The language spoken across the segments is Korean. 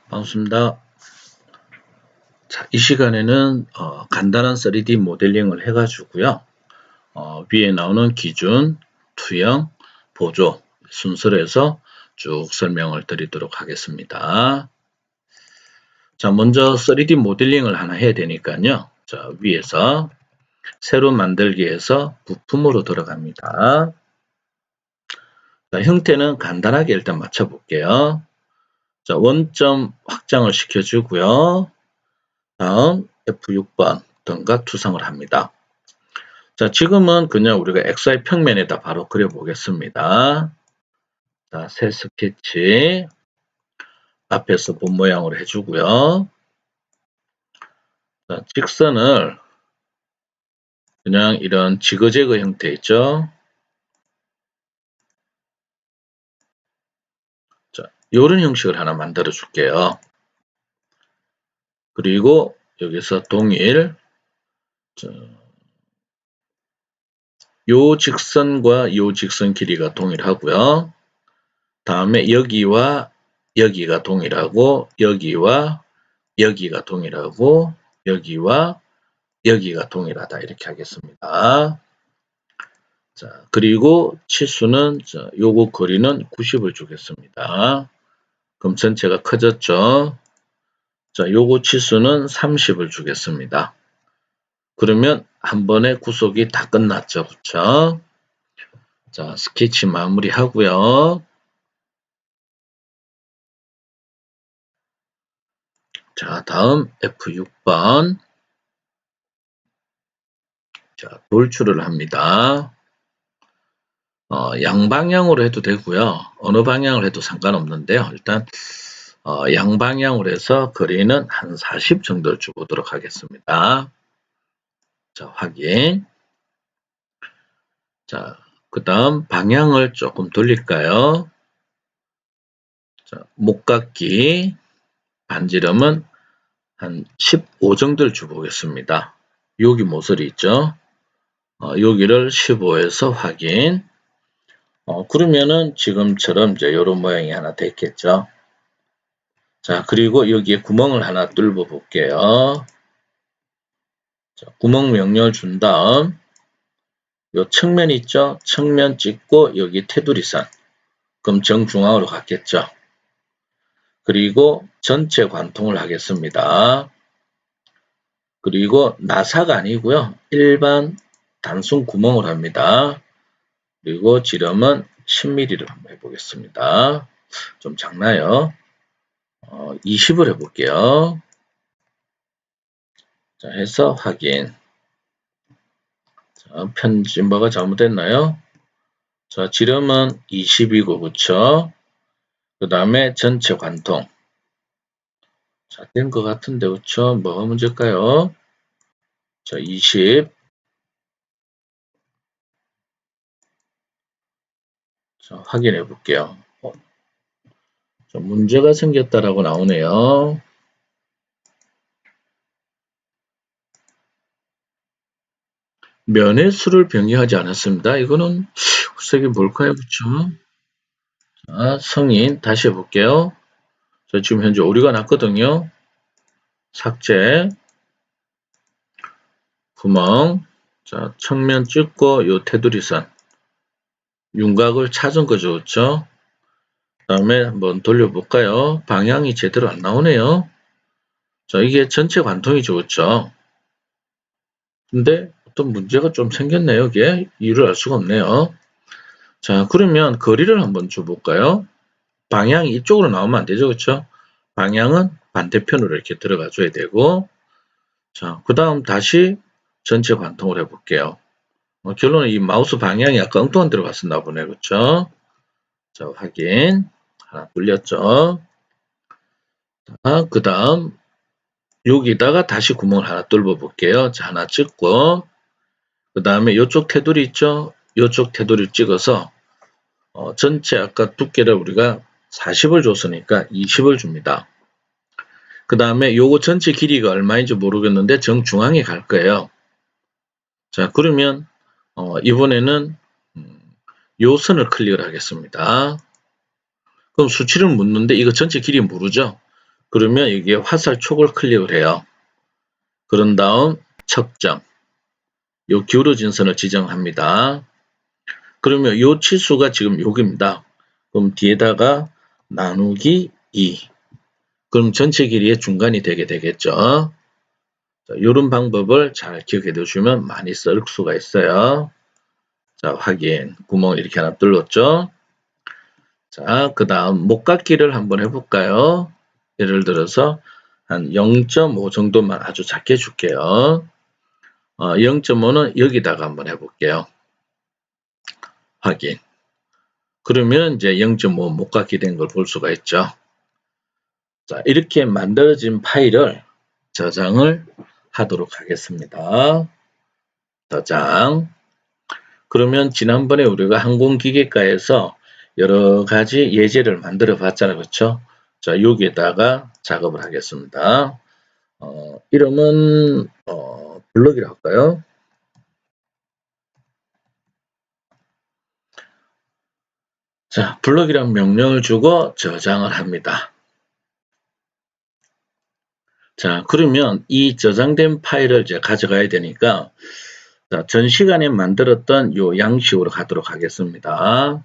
반갑습니다. 자, 이 시간에는 간단한 3D 모델링을 해가지고요. 위에 나오는 기준, 투영, 보조 순서로 해서 쭉 설명을 드리도록 하겠습니다. 자, 먼저 3D 모델링을 하나 해야 되니까요. 자, 위에서 새로 만들기에서 부품으로 들어갑니다. 자, 형태는 간단하게 일단 맞춰볼게요. 자, 원점 확장을 시켜주고요. 다음 F6번 등과 투성을 합니다. 자, 지금은 그냥 우리가 XY 평면에다 바로 그려보겠습니다. 자, 새 스케치 앞에서 본 모양으로 해주고요. 자, 직선을 그냥 이런 지그재그 형태 있죠. 자, 이런 형식을 하나 만들어 줄게요. 그리고 여기서 동일 요 직선과 요 직선 길이가 동일하고요. 다음에 여기와 여기가 동일하고 여기와 여기가 동일하고 여기와 여기가 동일하다 이렇게 하겠습니다. 자, 그리고 치수는 요거 거리는 90을 주겠습니다. 그럼 전체가 커졌죠. 자, 요거 치수는 30을 주겠습니다. 그러면 한 번에 구속이 다 끝났죠. 그쵸? 자, 스케치 마무리 하고요. 자, 다음 F6번. 자, 돌출을 합니다. 양방향으로 해도 되고요. 어느 방향을 해도 상관없는데요. 일단 양방향으로 해서 거리는 한 40 정도를 주보도록 하겠습니다. 자, 확인. 자, 그 다음 방향을 조금 돌릴까요? 자, 목깎기 반지름은 한 15 정도를 주보겠습니다. 여기 모서리 있죠? 여기를 15에서 확인. 그러면은 지금처럼 이제 이런 모양이 하나 됐겠죠? 자, 그리고 여기에 구멍을 하나 뚫어 볼게요. 자, 구멍 명령을 준 다음 요 측면 있죠? 측면 찍고 여기 테두리선. 그럼 정중앙으로 갔겠죠? 그리고 전체 관통을 하겠습니다. 그리고 나사가 아니고요. 일반 단순 구멍을 합니다. 그리고 지름은 10mm로 한번 해보겠습니다. 좀 작나요? 20을 해볼게요. 자, 해서 확인. 자, 편집버가 잘못됐나요? 자, 지름은 20이고, 그쵸? 그 다음에 전체 관통. 자, 된 것 같은데, 그쵸? 뭐가 문제일까요? 자, 20. 자, 확인해 볼게요. 좀 문제가 생겼다라고 나오네요. 면의 수를 변경하지 않았습니다. 이거는 색이 뭘까요? 그쵸? 자, 성인 다시 해볼게요. 자, 지금 현재 오류가 났거든요. 삭제. 구멍. 자, 측면 찍고 요 테두리선. 윤곽을 찾은 거죠. 그쵸? 그 다음에 한번 돌려볼까요? 방향이 제대로 안 나오네요. 자, 이게 전체 관통이죠. 그쵸? 근데 어떤 문제가 좀 생겼네요. 이게 이유를 알 수가 없네요. 자, 그러면 거리를 한번 줘볼까요? 방향이 이쪽으로 나오면 안 되죠. 그쵸? 방향은 반대편으로 이렇게 들어가 줘야 되고, 자, 그 다음 다시 전체 관통을 해볼게요. 결론은 이 마우스 방향이 아까 엉뚱한 데로 갔었나 보네. 그쵸? 자, 확인. 하나 뚫렸죠? 자, 그 다음 여기다가 다시 구멍을 하나 뚫어 볼게요. 자, 하나 찍고, 그 다음에 이쪽 테두리 있죠? 이쪽 테두리 찍어서 전체 아까 두께를 우리가 40을 줬으니까 20을 줍니다. 그 다음에 요거 전체 길이가 얼마인지 모르겠는데 정중앙에 갈 거예요. 자, 그러면 이번에는 요 선을 클릭을 하겠습니다. 그럼 수치를 묻는데 이거 전체 길이 모르죠? 그러면 이게 화살촉을 클릭을 해요. 그런 다음 측정. 요 기울어진 선을 지정합니다. 그러면 요 치수가 지금 여기입니다. 그럼 뒤에다가 나누기 2. 그럼 전체 길이의 중간이 되게 되겠죠. 자, 이런 방법을 잘 기억해 두시면 많이 쓸 수가 있어요. 자, 확인. 구멍을 이렇게 하나 뚫었죠. 자, 그 다음 목깎기를 한번 해볼까요? 예를 들어서 한 0.5 정도만 아주 작게 줄게요. 0.5는 여기다가 한번 해볼게요. 확인. 그러면 이제 0.5 목깎기 된 걸 볼 수가 있죠. 자, 이렇게 만들어진 파일을 저장을 하도록 하겠습니다. 저장. 그러면 지난번에 우리가 항공기계과에서 여러 가지 예제를 만들어 봤잖아요. 그렇죠? 자, 여기에다가 작업을 하겠습니다. 이름은 블럭이라고 할까요? 자, 블럭이라는 명령을 주고 저장을 합니다. 자, 그러면 이 저장된 파일을 이제 가져가야 되니까 자, 전 시간에 만들었던 요 양식으로 가도록 하겠습니다.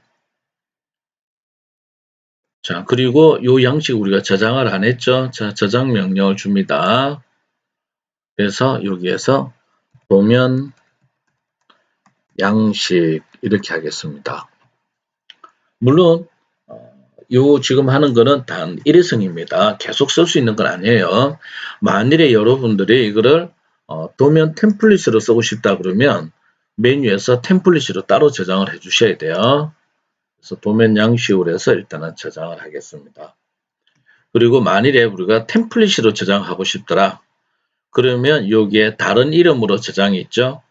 자, 그리고 요 양식 우리가 저장을 안 했죠? 자, 저장 명령을 줍니다. 그래서 여기에서 도면 양식 이렇게 하겠습니다. 물론 요 지금 하는 거는 단 일회성입니다. 계속 쓸 수 있는 건 아니에요. 만일에 여러분들이 이거를 도면 템플릿으로 쓰고 싶다 그러면 메뉴에서 템플릿으로 따로 저장을 해 주셔야 돼요. 그래서 도면 양식으로 해서 일단은 저장을 하겠습니다. 그리고 만일에 우리가 템플릿으로 저장하고 싶더라. 그러면 여기에 다른 이름으로 저장이 있죠.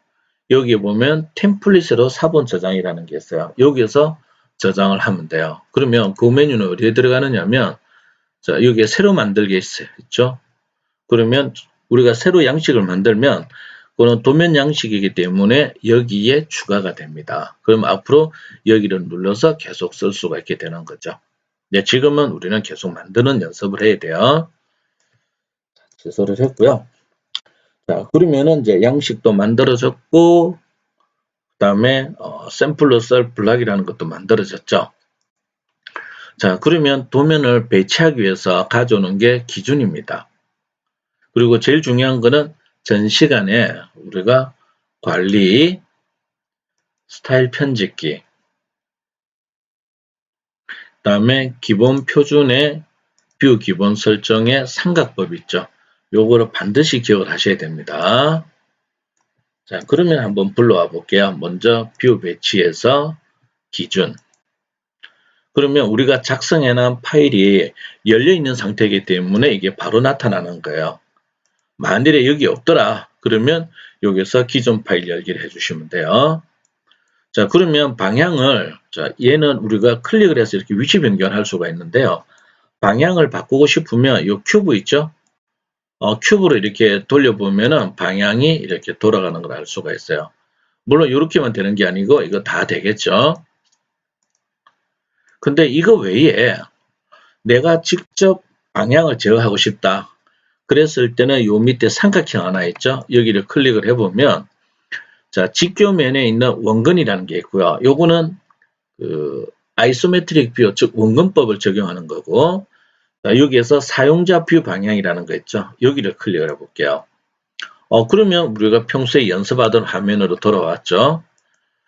여기 보면 템플릿으로 사본 저장이라는 게 있어요. 여기서 저장을 하면 돼요. 그러면 그 메뉴는 어디에 들어가느냐면 자, 여기에 새로 만들게 있죠. 그러면 우리가 새로 양식을 만들면 그거는 도면 양식이기 때문에 여기에 추가가 됩니다. 그럼 앞으로 여기를 눌러서 계속 쓸 수가 있게 되는 거죠. 네, 지금은 우리는 계속 만드는 연습을 해야 돼요. 취소를 했고요. 자, 그러면은 이제 양식도 만들어졌고, 그 다음에 샘플로 썰 블락이라는 것도 만들어졌죠. 자, 그러면 도면을 배치하기 위해서 가져오는 게 기준입니다. 그리고 제일 중요한 거는 전 시간에 우리가 관리, 스타일 편집기, 그 다음에 기본 표준의 뷰 기본 설정의 삼각법 있죠. 요거를 반드시 기억을 하셔야 됩니다. 자, 그러면 한번 불러와 볼게요. 먼저 뷰 배치에서 기준. 그러면 우리가 작성해 놓은 파일이 열려 있는 상태이기 때문에 이게 바로 나타나는 거예요. 만일에 여기 없더라. 그러면 여기서 기존 파일 열기를 해주시면 돼요. 자, 그러면 방향을, 자, 얘는 우리가 클릭을 해서 이렇게 위치 변경할 수가 있는데요. 방향을 바꾸고 싶으면 이 큐브 있죠? 큐브로 이렇게 돌려보면은 방향이 이렇게 돌아가는 걸 알 수가 있어요. 물론 이렇게만 되는 게 아니고 이거 다 되겠죠? 근데 이거 외에 내가 직접 방향을 제어하고 싶다. 그랬을 때는 요 밑에 삼각형 하나 있죠? 여기를 클릭을 해보면 자, 직교면에 있는 원근이라는 게 있고요. 요거는 아이소메트릭 뷰, 즉 원근법을 적용하는 거고 자, 여기에서 사용자 뷰 방향이라는 거 있죠? 여기를 클릭을 해볼게요. 그러면 우리가 평소에 연습하던 화면으로 돌아왔죠?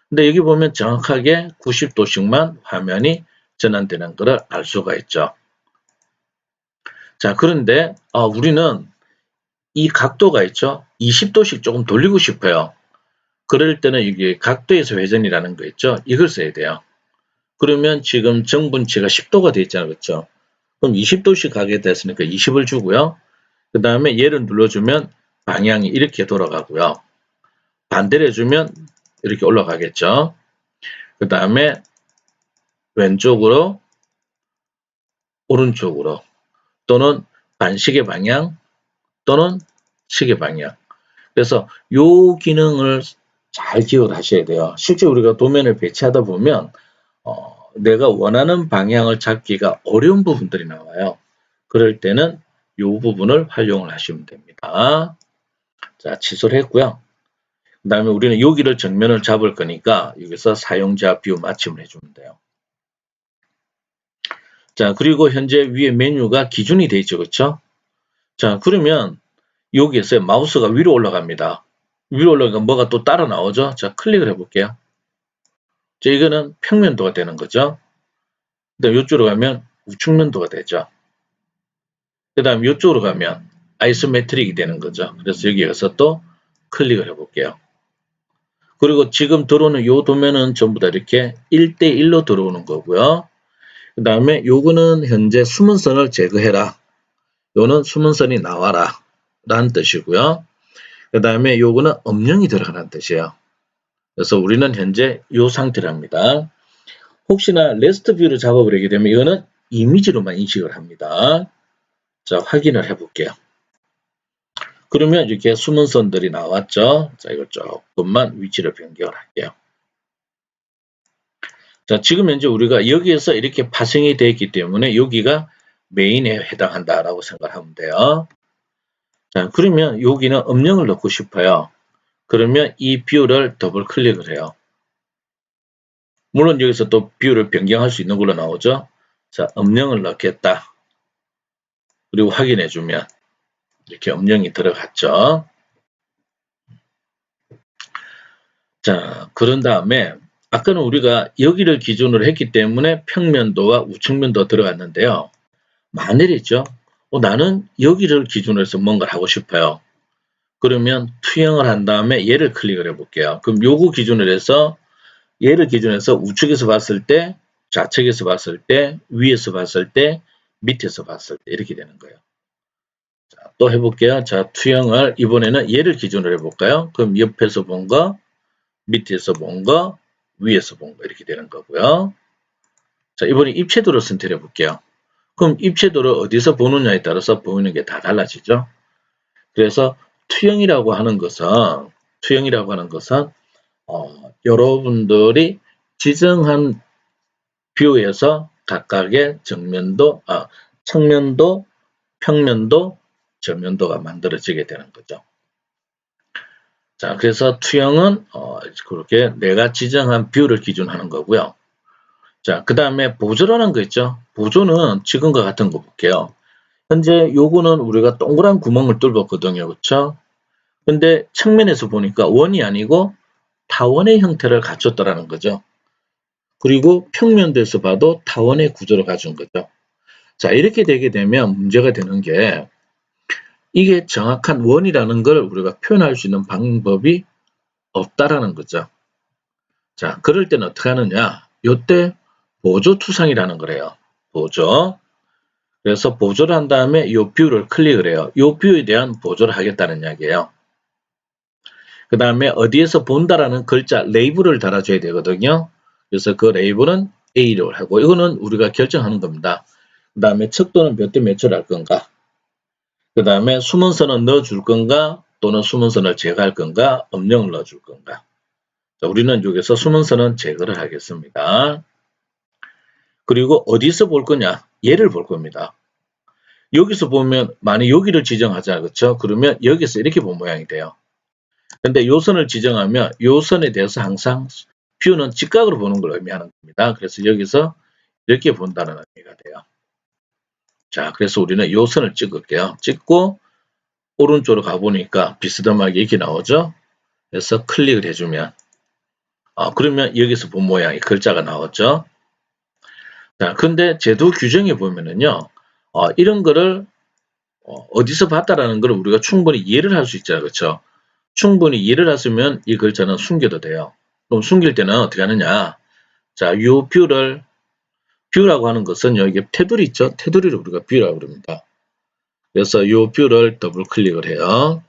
근데 여기 보면 정확하게 90도씩만 화면이 전환되는 것을 알 수가 있죠. 자, 그런데 우리는 이 각도가 있죠? 20도씩 조금 돌리고 싶어요. 그럴 때는 이게 각도에서 회전이라는 거 있죠? 이걸 써야 돼요. 그러면 지금 정분치가 10도가 되어 있잖아요. 그렇죠? 그럼 20도씩 가게 됐으니까 20을 주고요. 그 다음에 얘를 눌러주면 방향이 이렇게 돌아가고요. 반대로 해주면 이렇게 올라가겠죠. 그 다음에 왼쪽으로 오른쪽으로 또는 반시계 방향 또는 시계 방향. 그래서 요 기능을 잘 기억을 하셔야 돼요. 실제 우리가 도면을 배치하다 보면 내가 원하는 방향을 잡기가 어려운 부분들이 나와요. 그럴 때는 이 부분을 활용을 하시면 됩니다. 자, 취소를 했고요. 그 다음에 우리는 여기를 정면을 잡을 거니까 여기서 사용자 뷰 맞춤을 해주면 돼요. 자, 그리고 현재 위에 메뉴가 기준이 되어 있죠. 그렇죠? 자, 그러면 여기에서 마우스가 위로 올라갑니다. 위로 올라가면 뭐가 또 따라 나오죠? 자, 클릭을 해볼게요. 자, 이거는 평면도가 되는 거죠. 그 다음 이쪽으로 가면 우측면도가 되죠. 그 다음 이쪽으로 가면 아이소메트릭이 되는 거죠. 그래서 여기에서 또 클릭을 해볼게요. 그리고 지금 들어오는 요 도면은 전부 다 이렇게 1대1로 들어오는 거고요. 그 다음에 요거는 현재 숨은 선을 제거해라. 요는 숨은 선이 나와라. 라는 뜻이고요. 그 다음에 요거는 음영이 들어가는 뜻이에요. 그래서 우리는 현재 요 상태랍니다. 혹시나 레스트 뷰를 잡아버리게 되면 이거는 이미지로만 인식을 합니다. 자, 확인을 해볼게요. 그러면 이렇게 숨은 선들이 나왔죠. 자, 이걸 조금만 위치를 변경을 할게요. 자, 지금 현재 우리가 여기에서 이렇게 파생이 되어 있기 때문에 여기가 메인에 해당한다라고 생각하면 돼요. 자, 그러면 여기는 음영을 넣고 싶어요. 그러면 이 뷰를 더블 클릭을 해요. 물론 여기서 또 뷰를 변경할 수 있는 걸로 나오죠. 자, 음영을 넣겠다. 그리고 확인해주면 이렇게 음영이 들어갔죠. 자, 그런 다음에 아까는 우리가 여기를 기준으로 했기 때문에 평면도와 우측면도 들어갔는데요. 만일이죠. 나는 여기를 기준으로 해서 뭔가를 하고 싶어요. 그러면 투영을 한 다음에 얘를 클릭을 해볼게요. 그럼 요거 기준으로 해서 얘를 기준으로 해서 우측에서 봤을 때, 좌측에서 봤을 때, 위에서 봤을 때, 밑에서 봤을 때 이렇게 되는 거예요. 자, 또 해볼게요. 자, 투영을 이번에는 얘를 기준으로 해볼까요? 그럼 옆에서 본 거, 밑에서 본 거, 위에서 본 거 이렇게 되는 거고요. 자, 이번에 입체도를 선택해 볼게요. 그럼 입체도를 어디서 보느냐에 따라서 보이는 게 다 달라지죠. 그래서 투영이라고 하는 것은 여러분들이 지정한 뷰에서 각각의 정면도, 측면도, 평면도, 전면도가 만들어지게 되는 거죠. 자, 그래서 투영은 그렇게 내가 지정한 뷰를 기준하는 거고요. 자, 그 다음에 보조라는 거 있죠. 보조는 지금과 같은 거 볼게요. 현재 요거는 우리가 동그란 구멍을 뚫었거든요. 그렇죠? 근데 측면에서 보니까 원이 아니고 타원의 형태를 갖췄다라는 거죠. 그리고 평면도에서 봐도 타원의 구조를 가진 거죠. 자, 이렇게 되게 되면 문제가 되는 게 이게 정확한 원이라는 걸 우리가 표현할 수 있는 방법이 없다라는 거죠. 자, 그럴 때는 어떻게 하느냐? 요때 보조투상이라는 거래요. 보조. 그래서 보조를 한 다음에 이 뷰를 클릭을 해요. 이 뷰에 대한 보조를 하겠다는 이야기예요. 그 다음에 어디에서 본다라는 글자 레이블을 달아줘야 되거든요. 그래서 그 레이블은 A로 하고 이거는 우리가 결정하는 겁니다. 그 다음에 척도는 몇 대 몇으로 할 건가? 그 다음에 숨은선은 넣어줄 건가? 또는 숨은선을 제거할 건가? 음영을 넣어줄 건가? 자, 우리는 여기서 숨은선은 제거를 하겠습니다. 그리고 어디서 볼 거냐? 얘를 볼 겁니다. 여기서 보면 만약 여기를 지정하자 그렇죠? 그러면 여기서 이렇게 본 모양이 돼요. 근데 요 선을 지정하면 요 선에 대해서 항상 뷰는 직각으로 보는 걸 의미하는 겁니다. 그래서 여기서 이렇게 본다는 의미가 돼요. 자, 그래서 우리는 요 선을 찍을게요. 찍고 오른쪽으로 가보니까 비스듬하게 이렇게 나오죠? 그래서 클릭을 해주면 그러면 여기서 본 모양이 글자가 나왔죠? 자, 근데 제도 규정에 보면은요, 이런 거를 어디서 봤다라는 걸 우리가 충분히 이해를 할 수 있잖아요. 그렇죠? 충분히 이해를 했으면 이 글자는 숨겨도 돼요. 그럼 숨길 때는 어떻게 하느냐? 자, 요 뷰라고 하는 것은 여기 테두리 있죠? 테두리를 우리가 뷰라고 그럽니다. 그래서 요 뷰를 더블 클릭을 해요.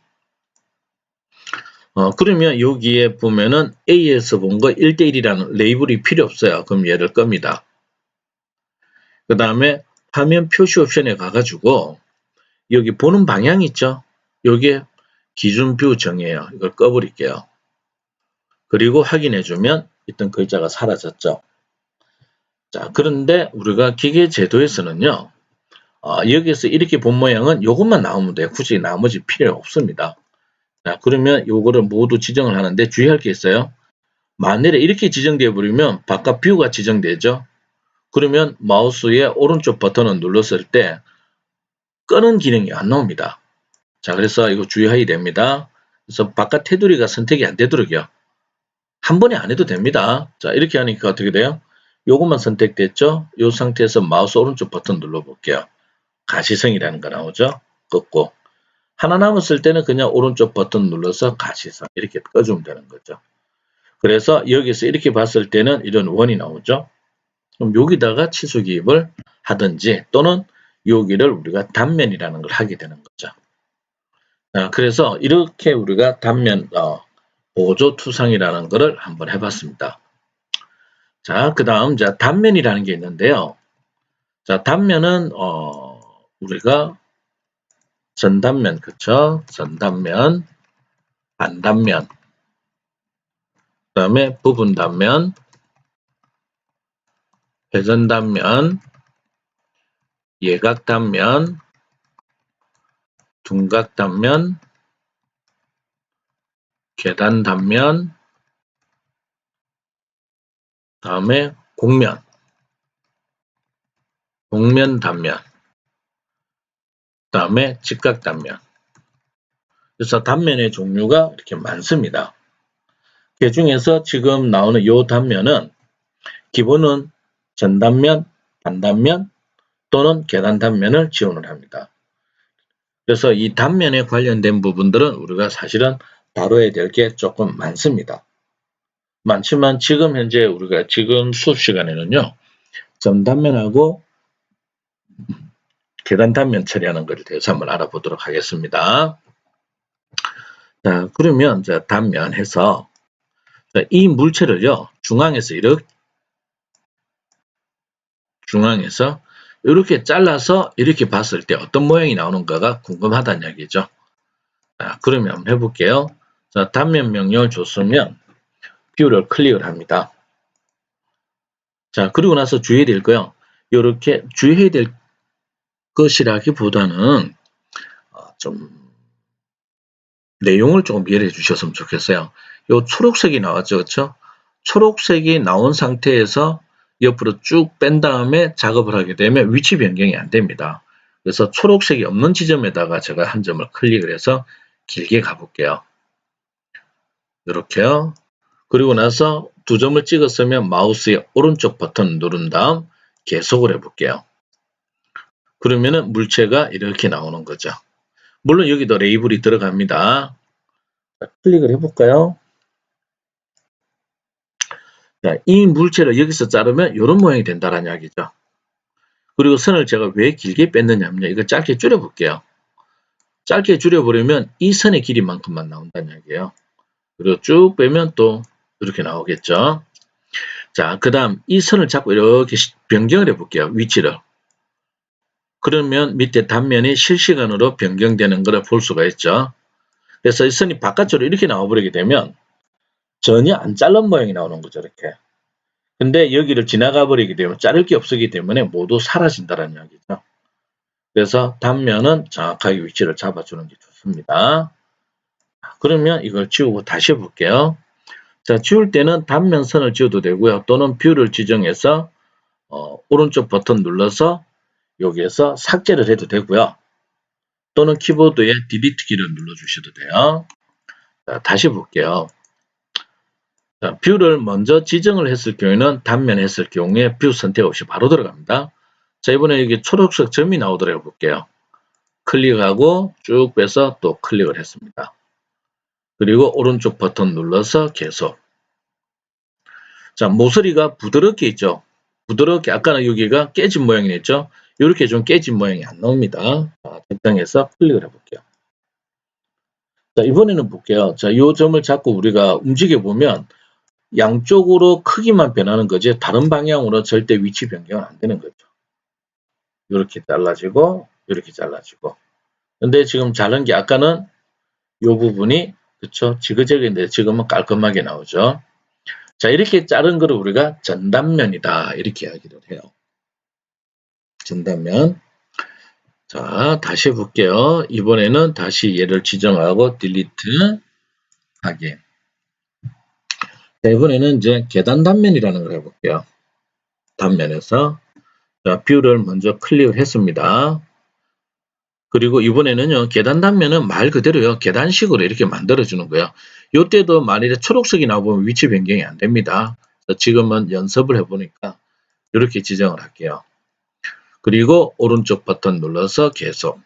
그러면 여기에 보면은 A에서 본 거 1대1이라는 레이블이 필요 없어요. 그럼 얘를 겁니다. 그 다음에 화면 표시 옵션에 가가지고 여기 보는 방향 있죠? 여기에 기준 뷰 정해요. 이걸 꺼버릴게요. 그리고 확인해주면 있던 글자가 사라졌죠. 자, 그런데 우리가 기계 제도에서는요, 여기서 이렇게 본 모양은 요것만 나오면 돼요. 굳이 나머지 필요 없습니다. 자, 그러면 요거를 모두 지정을 하는데 주의할 게 있어요. 만일에 이렇게 지정되어 버리면 바깥 뷰가 지정되죠. 그러면 마우스의 오른쪽 버튼을 눌렀을 때 끄는 기능이 안 나옵니다. 자, 그래서 이거 주의해야 됩니다. 그래서 바깥 테두리가 선택이 안 되도록요. 한 번에 안 해도 됩니다. 자, 이렇게 하니까 어떻게 돼요? 요것만 선택됐죠? 이 상태에서 마우스 오른쪽 버튼 눌러볼게요. 가시성이라는 거 나오죠? 끄고. 하나 남았을 때는 그냥 오른쪽 버튼 눌러서 가시성 이렇게 꺼주면 되는 거죠. 그래서 여기서 이렇게 봤을 때는 이런 원이 나오죠. 그럼 여기다가 치수 기입을 하든지 또는 여기를 우리가 단면이라는 걸 하게 되는 거죠. 그래서 이렇게 우리가 단면 보조 투상이라는 것을 한번 해봤습니다. 자, 그 다음 단면이라는 게 있는데요. 자, 단면은 우리가 전단면, 그쵸? 전단면, 반단면, 그 다음에 부분단면, 회전단면, 예각단면, 둔각단면, 계단단면, 다음에 곡면, 곡면단면, 다음에 직각단면. 그래서 단면의 종류가 이렇게 많습니다. 그 중에서 지금 나오는 이 단면은 기본은 전단면, 반단면 또는 계단 단면을 지원을 합니다. 그래서 이 단면에 관련된 부분들은 우리가 사실은 다뤄야 될 게 조금 많습니다. 많지만 지금 현재 우리가 지금 수업 시간에는요. 전단면하고 계단 단면 처리하는 것에 대해서 한번 알아보도록 하겠습니다. 자, 그러면 단면 해서 이 물체를요. 중앙에서 이렇게 잘라서 이렇게 봤을 때 어떤 모양이 나오는가가 궁금하다는 이야기죠. 자, 그러면 한번 해볼게요. 자, 단면 명령을 줬으면 뷰를 클릭을 합니다. 자, 그리고 나서 주의해야 될 거요. 이렇게 주의해야 될 것이라기보다는 좀 내용을 조금 이해해 주셨으면 좋겠어요. 요 초록색이 나왔죠, 그렇죠? 초록색이 나온 상태에서 옆으로 쭉 뺀 다음에 작업을 하게 되면 위치 변경이 안 됩니다. 그래서 초록색이 없는 지점에다가 제가 한 점을 클릭을 해서 길게 가볼게요. 이렇게요. 그리고 나서 두 점을 찍었으면 마우스의 오른쪽 버튼 누른 다음 계속을 해볼게요. 그러면은 물체가 이렇게 나오는 거죠. 물론 여기도 레이블이 들어갑니다. 자, 클릭을 해볼까요? 자, 이 물체를 여기서 자르면 이런 모양이 된다는 이야기죠. 그리고 선을 제가 왜 길게 뺐느냐면요. 이거 짧게 줄여볼게요. 짧게 줄여버리면 이 선의 길이만큼만 나온다는 이야기예요. 그리고 쭉 빼면 또 이렇게 나오겠죠. 자, 그 다음 이 선을 잡고 이렇게 변경을 해볼게요. 위치를. 그러면 밑에 단면이 실시간으로 변경되는 것을 볼 수가 있죠. 그래서 이 선이 바깥으로 이렇게 나와버리게 되면 전혀 안 자른 모양이 나오는 거죠. 이렇게. 근데 여기를 지나가 버리게 되면 자를 게 없기 때문에 모두 사라진다는 이야기죠. 그래서 단면은 정확하게 위치를 잡아주는 게 좋습니다. 그러면 이걸 지우고 다시 해볼게요. 자, 지울 때는 단면선을 지워도 되고요. 또는 뷰를 지정해서 오른쪽 버튼 눌러서 여기에서 삭제를 해도 되고요. 또는 키보드에 디리트 키를 눌러주셔도 돼요. 자, 다시 볼게요. 자, 뷰를 먼저 지정을 했을 경우에는 단면 했을 경우에 뷰 선택 없이 바로 들어갑니다. 자, 이번에 여기 초록색 점이 나오도록 해볼게요. 클릭하고 쭉 빼서 또 클릭을 했습니다. 그리고 오른쪽 버튼 눌러서 계속. 자, 모서리가 부드럽게 있죠. 부드럽게 아까는 여기가 깨진 모양이 있죠. 이렇게 좀 깨진 모양이 안 나옵니다. 자, 적당해서 클릭을 해볼게요. 자, 이번에는 볼게요. 자, 이 점을 잡고 우리가 움직여 보면 양쪽으로 크기만 변하는 거지 다른 방향으로 절대 위치 변경은 안 되는 거죠. 이렇게 잘라지고 이렇게 잘라지고. 근데 지금 자른 게 아까는 이 부분이 그쵸 지그재그인데 지금은 깔끔하게 나오죠. 자, 이렇게 자른 거를 우리가 전단면이다 이렇게 이야기를 해요. 전단면. 자, 다시 해볼게요. 이번에는 다시 얘를 지정하고 딜리트 하기. 자, 이번에는 이제 계단 단면이라는 걸 해볼게요. 단면에서 자, 뷰를 먼저 클릭을 했습니다. 그리고 이번에는요, 계단 단면은 말 그대로요, 계단식으로 이렇게 만들어주는 거예요. 요때도 만일에 초록색이 나오면 위치 변경이 안 됩니다. 지금은 연습을 해보니까 이렇게 지정을 할게요. 그리고 오른쪽 버튼 눌러서 계속.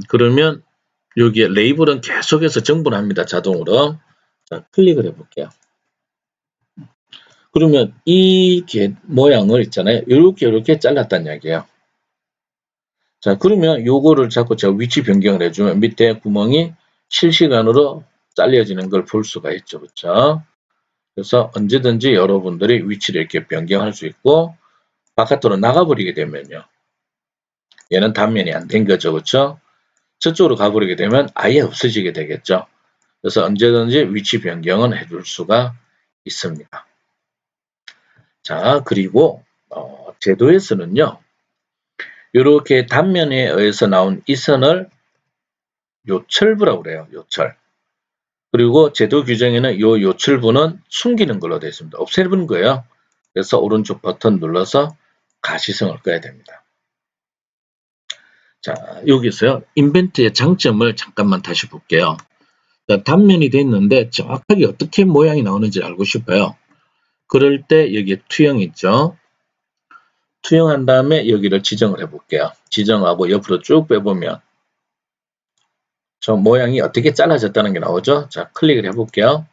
그러면 여기에 레이블은 계속해서 정분합니다. 자동으로. 자, 클릭을 해볼게요. 그러면 이 모양을 있잖아요. 이렇게 잘랐다는 이야기예요. 자, 그러면 요거를 자꾸 제가 위치 변경을 해주면 밑에 구멍이 실시간으로 잘려지는 걸 볼 수가 있죠. 그렇죠? 그래서 언제든지 여러분들이 위치를 이렇게 변경할 수 있고 바깥으로 나가버리게 되면요. 얘는 단면이 안 된 거죠. 그렇죠? 저쪽으로 가버리게 되면 아예 없어지게 되겠죠. 그래서 언제든지 위치 변경은 해줄 수가 있습니다. 자, 그리고 제도에서는요. 이렇게 단면에 의해서 나온 이 선을 요철부라고 그래요. 요철. 그리고 제도 규정에는 요 요철부는 숨기는 걸로 되어 있습니다. 없애는 거예요. 그래서 오른쪽 버튼 눌러서 가시성을 꺼야 됩니다. 자, 여기서요. 인벤트의 장점을 잠깐만 다시 볼게요. 자, 단면이 됐는데 정확하게 어떻게 모양이 나오는지 알고 싶어요. 그럴 때 여기에 투영 있죠. 투영한 다음에 여기를 지정을 해볼게요. 지정하고 옆으로 쭉 빼보면 저 모양이 어떻게 잘라졌다는 게 나오죠. 자, 클릭을 해볼게요.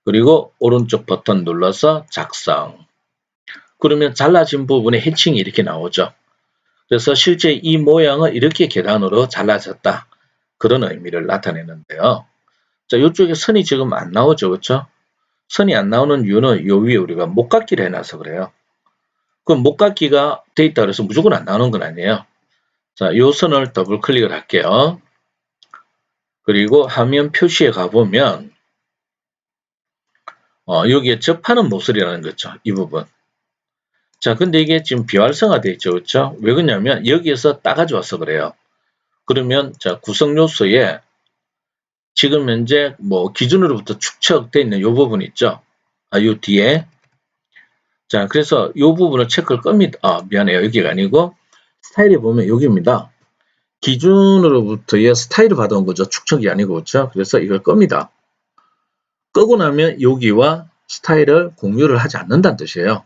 그리고 오른쪽 버튼 눌러서 작성. 그러면 잘라진 부분에 해칭이 이렇게 나오죠. 그래서 실제 이 모양은 이렇게 계단으로 잘라졌다. 그런 의미를 나타내는데요. 자, 이쪽에 선이 지금 안 나오죠. 그렇죠? 선이 안 나오는 이유는 요 위에 우리가 목깎기를 해놔서 그래요. 그럼 목깎기가 돼 있다 그래서 무조건 안 나오는 건 아니에요. 자, 요 선을 더블 클릭을 할게요. 그리고 화면 표시에 가보면 여기에 접하는 모서리라는 거죠. 이 부분. 자, 근데 이게 지금 비활성화되어 있죠. 그렇죠? 왜 그러냐면 여기에서 따가져 와서 그래요. 그러면 자, 구성 요소에 지금 현재 뭐 기준으로부터 축적되어 있는 이 부분 있죠. 요 뒤에. 자, 그래서 이 부분을 체크를 겁니다. 미안해요. 여기가 아니고 스타일에 보면 여기입니다. 기준으로부터의 스타일을 받아온 거죠. 축적이 아니고 그렇죠. 그래서 이걸 겁니다. 끄고 나면 여기와 스타일을 공유를 하지 않는다는 뜻이에요.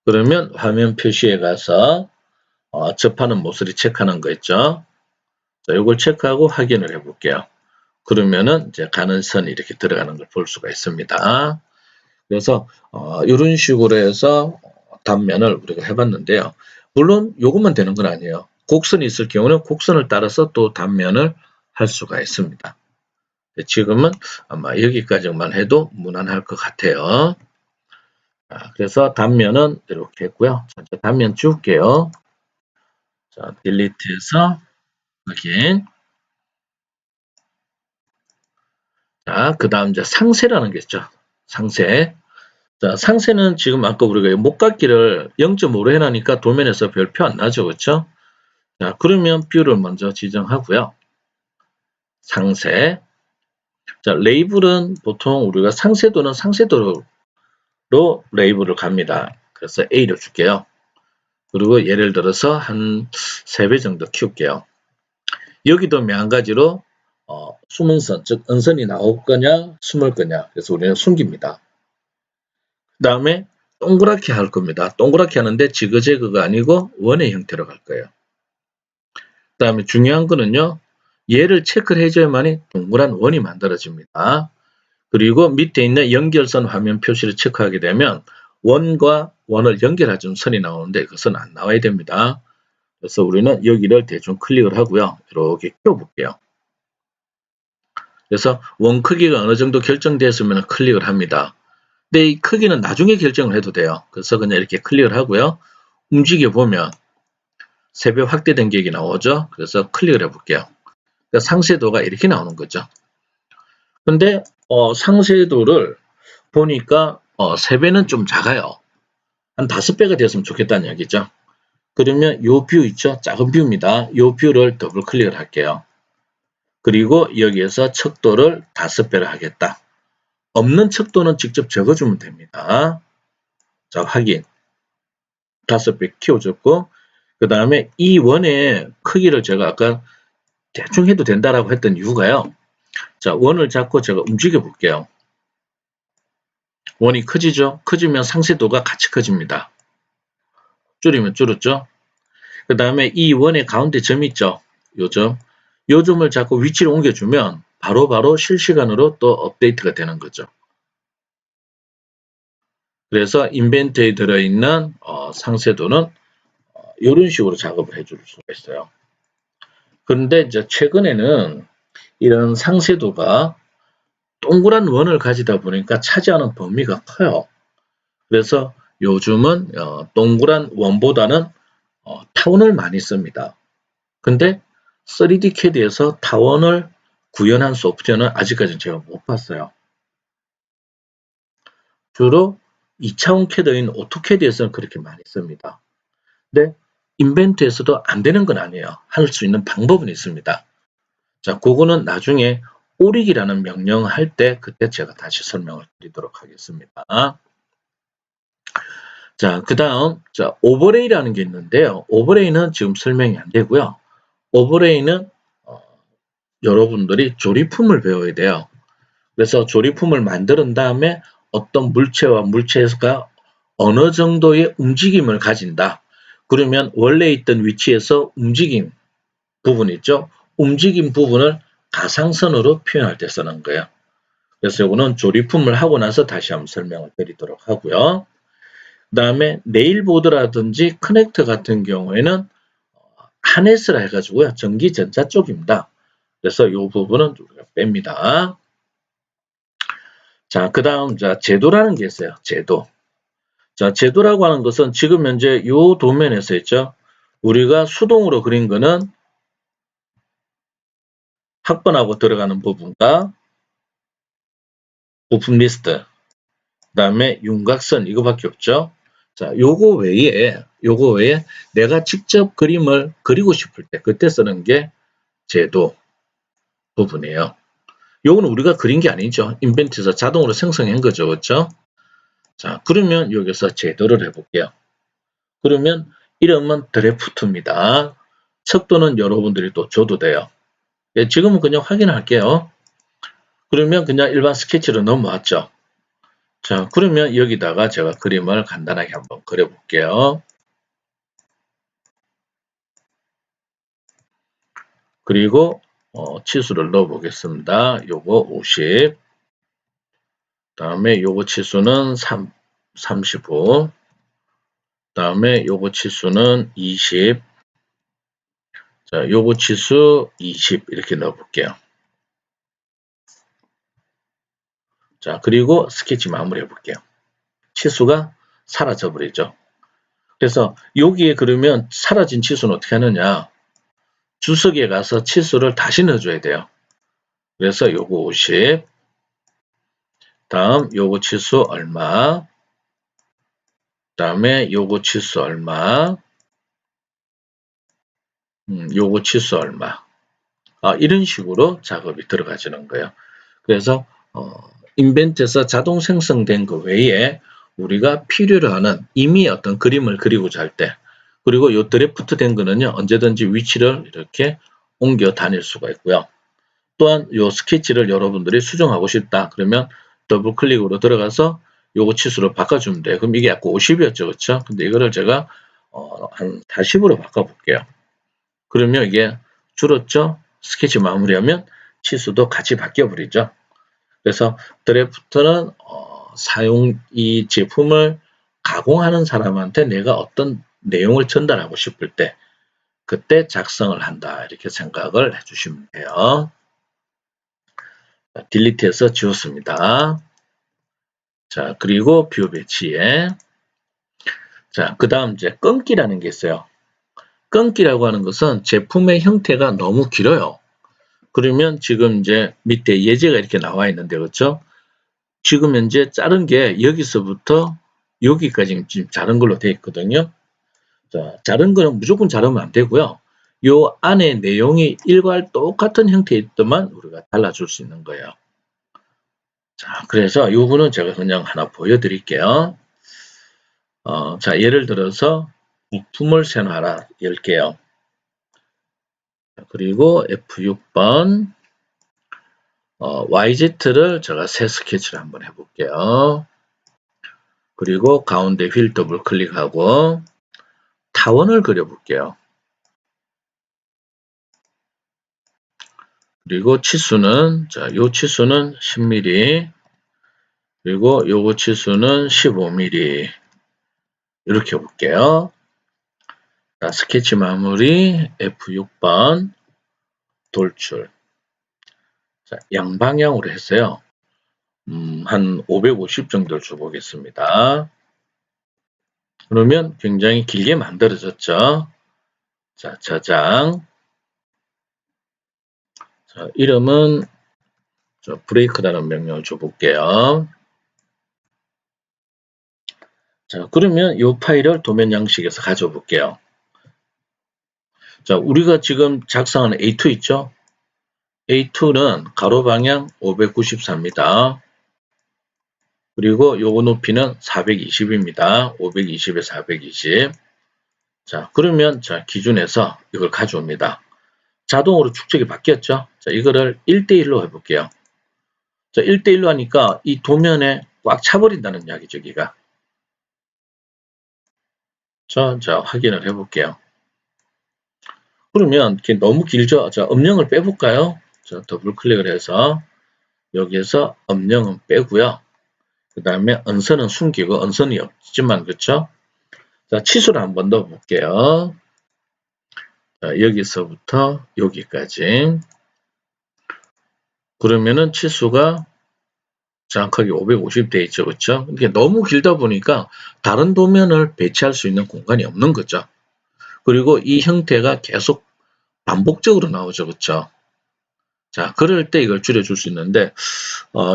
그러면 화면 표시에 가서 접하는 모서리 체크하는 거 있죠. 자, 이걸 체크하고 확인을 해볼게요. 그러면은 이제 가는 선이 이렇게 들어가는 걸 볼 수가 있습니다. 그래서 이런 식으로 해서 단면을 우리가 해봤는데요. 물론 이것만 되는 건 아니에요. 곡선이 있을 경우는 곡선을 따라서 또 단면을 할 수가 있습니다. 지금은 아마 여기까지만 해도 무난할 것 같아요. 자, 그래서 단면은 이렇게 했고요. 자, 단면 지울게요. 자, 딜리트해서 확인. 자, 그 다음 이제 상세라는 게 있죠. 상세. 자, 상세는 지금 아까 우리가 목깎기를 0.5로 해놓으니까 도면에서 별표 안 나죠. 그렇죠? 자, 그러면 뷰를 먼저 지정하고요. 상세. 자, 레이블은 보통 우리가 상세도는 상세도로 레이블을 갑니다. 그래서 A를 줄게요. 그리고 예를 들어서 한 3배 정도 키울게요. 여기도 마찬가지로 숨은 선, 즉 은선이 나올 거냐 숨을 거냐. 그래서 우리는 숨깁니다. 그 다음에 동그랗게 할 겁니다. 동그랗게 하는데 지그재그가 아니고 원의 형태로 갈 거예요. 그 다음에 중요한 거는요. 얘를 체크를 해줘야만이 동그란 원이 만들어집니다. 그리고 밑에 있는 연결선 화면 표시를 체크하게 되면 원과 원을 연결해준 선이 나오는데 그것은 안 나와야 됩니다. 그래서 우리는 여기를 대충 클릭을 하고요. 이렇게 껴볼게요. 그래서 원 크기가 어느 정도 결정되었으면 클릭을 합니다. 근데 이 크기는 나중에 결정을 해도 돼요. 그래서 그냥 이렇게 클릭을 하고요. 움직여 보면 3배 확대된 계획이 나오죠. 그래서 클릭을 해볼게요. 그러니까 상세도가 이렇게 나오는 거죠. 근데 상세도를 보니까 3배는 좀 작아요. 한 5배가 되었으면 좋겠다는 얘기죠. 그러면 요 뷰 있죠? 작은 뷰입니다. 요 뷰를 더블 클릭을 할게요. 그리고 여기에서 척도를 5배로 하겠다. 없는 척도는 직접 적어주면 됩니다. 자, 확인. 5배 키워줬고, 그 다음에 이 원의 크기를 제가 아까 대충 해도 된다라고 했던 이유가요. 자, 원을 잡고 제가 움직여 볼게요. 원이 커지죠? 커지면 상세도가 같이 커집니다. 줄이면 줄었죠? 그 다음에 이 원의 가운데 점 있죠? 요 점. 요 점을 잡고 위치를 옮겨주면 바로바로 실시간으로 또 업데이트가 되는 거죠. 그래서 인벤트에 들어있는 상세도는 이런 식으로 작업을 해줄 수가 있어요. 그런데 이제 최근에는 이런 상세도가 동그란 원을 가지다 보니까 차지하는 범위가 커요. 그래서 요즘은 동그란 원보다는 타원을 많이 씁니다. 근데 3D CAD에서 타원을 구현한 소프트웨어는 아직까지 제가 못 봤어요. 주로 2차원 CAD인 오토캐드에서는 그렇게 많이 씁니다. 근데 인벤트에서도 안 되는 건 아니에요. 할 수 있는 방법은 있습니다. 자, 그거는 나중에 오릭이라는 명령을 할 때 그때 제가 다시 설명을 드리도록 하겠습니다. 자, 그 다음 오버레이라는 게 있는데요. 오버레이는 지금 설명이 안 되고요. 오버레이는 여러분들이 조립품을 배워야 돼요. 그래서 조립품을 만든 다음에 어떤 물체와 물체가 어느 정도의 움직임을 가진다. 그러면 원래 있던 위치에서 움직임 부분 있죠. 움직임 부분을 가상선으로 표현할 때 쓰는 거예요. 그래서 이거는 조립품을 하고 나서 다시 한번 설명을 드리도록 하고요. 그 다음에 네일보드라든지 커넥터 같은 경우에는 하네스라 해가지고요. 전기전자 쪽입니다. 그래서 이 부분은 우리가 뺍니다. 자, 그 다음 제도라는 게 있어요. 제도. 자, 제도라고 하는 것은 지금 현재 이 도면에서 있죠. 우리가 수동으로 그린 거는 학번하고 들어가는 부분과 부품 리스트, 그 다음에 윤곽선 이거밖에 없죠. 자, 요거 외에 내가 직접 그림을 그리고 싶을 때 그때 쓰는 게 제도 부분이에요. 요거는 우리가 그린 게 아니죠. 인벤트에서 자동으로 생성한 거죠. 그렇죠? 자, 그러면 여기서 제도를 해볼게요. 그러면 이름은 드래프트입니다. 척도는 여러분들이 또 줘도 돼요. 예, 지금은 그냥 확인할게요. 그러면 그냥 일반 스케치로 넘어왔죠. 자, 그러면 여기다가 제가 그림을 간단하게 한번 그려볼게요. 그리고 치수를 넣어 보겠습니다. 요거 50, 다음에 요거 치수는 35, 다음에 요거 치수는 20, 자, 요거 치수 20 이렇게 넣어 볼게요. 자, 그리고 스케치 마무리 해볼게요. 치수가 사라져 버리죠. 그래서 여기에 그러면 사라진 치수는 어떻게 하느냐? 주석에 가서 치수를 다시 넣어줘야 돼요. 그래서 요거 50, 다음 요거 치수 얼마, 다음에 요거 치수 얼마, 요거 치수 얼마. 이런 식으로 작업이 들어가지는 거예요. 그래서 인벤트에서 자동 생성된 그 외에 우리가 필요로 하는 이미 어떤 그림을 그리고자 할 때, 그리고 요 드래프트 된 거는요 언제든지 위치를 이렇게 옮겨 다닐 수가 있고요. 또한 요 스케치를 여러분들이 수정하고 싶다 그러면 더블 클릭으로 들어가서 요거 치수를 바꿔주면 돼요. 그럼 이게 아까 50이었죠, 그렇죠? 근데 이거를 제가 한 40으로 바꿔볼게요. 그러면 이게 줄었죠? 스케치 마무리하면 치수도 같이 바뀌어 버리죠. 그래서 드래프트는 이 제품을 가공하는 사람한테 내가 어떤 내용을 전달하고 싶을 때 그때 작성을 한다 이렇게 생각을 해주시면 돼요. 딜리트해서 지웠습니다. 자, 그리고 뷰 배치에 자, 그 다음 이제 끊기라는 게 있어요. 끊기라고 하는 것은 제품의 형태가 너무 길어요. 그러면 지금 이제 밑에 예제가 이렇게 나와 있는데 그렇죠? 지금 현재 자른 게 여기서부터 여기까지 지금 자른 걸로 되어 있거든요. 자, 자른 거는 무조건 자르면 안 되고요. 요 안에 내용이 일괄 똑같은 형태에 있더만 우리가 달라줄 수 있는 거예요. 자, 그래서 요거는 제가 그냥 하나 보여드릴게요. 자, 예를 들어서 부품을 세놔라 열게요. 그리고 F6번 YZ를 제가 새 스케치를 한번 해볼게요. 그리고 가운데 휠 더블 클릭하고 타원을 그려볼게요. 그리고 치수는, 자, 요 치수는 10mm, 그리고 요거 치수는 15mm. 이렇게 해볼게요. 자, 스케치 마무리, F6번, 돌출. 자, 양방향으로 했어요. 한 550 정도를 줘보겠습니다. 그러면 굉장히 길게 만들어졌죠. 자, 저장. 자, 이름은 브레이크라는 명령을 줘볼게요. 자, 그러면 이 파일을 도면 양식에서 가져와 볼게요. 자, 우리가 지금 작성하는 A2 있죠? A2는 가로 방향 594입니다. 그리고 요거 높이는 420입니다. 520에 420. 자, 그러면 자, 기준에서 이걸 가져옵니다. 자동으로 축적이 바뀌었죠? 자, 이거를 1대1로 해볼게요. 자, 1대1로 하니까 이 도면에 꽉 차버린다는 이야기죠, 여기가. 자, 확인을 해볼게요. 그러면 이게 너무 길죠? 자, 음영을 빼볼까요? 자, 더블 클릭을 해서 여기에서 음영은 빼고요. 그 다음에 언선은 숨기고 언선이 없지만 그렇죠? 자, 치수를 한번 넣어 볼게요. 자, 여기서부터 여기까지. 그러면은 치수가 정확하게 550 돼 있죠. 그렇죠? 이게 너무 길다 보니까 다른 도면을 배치할 수 있는 공간이 없는 거죠. 그리고 이 형태가 계속 반복적으로 나오죠. 그렇죠? 자, 그럴 때 이걸 줄여줄 수 있는데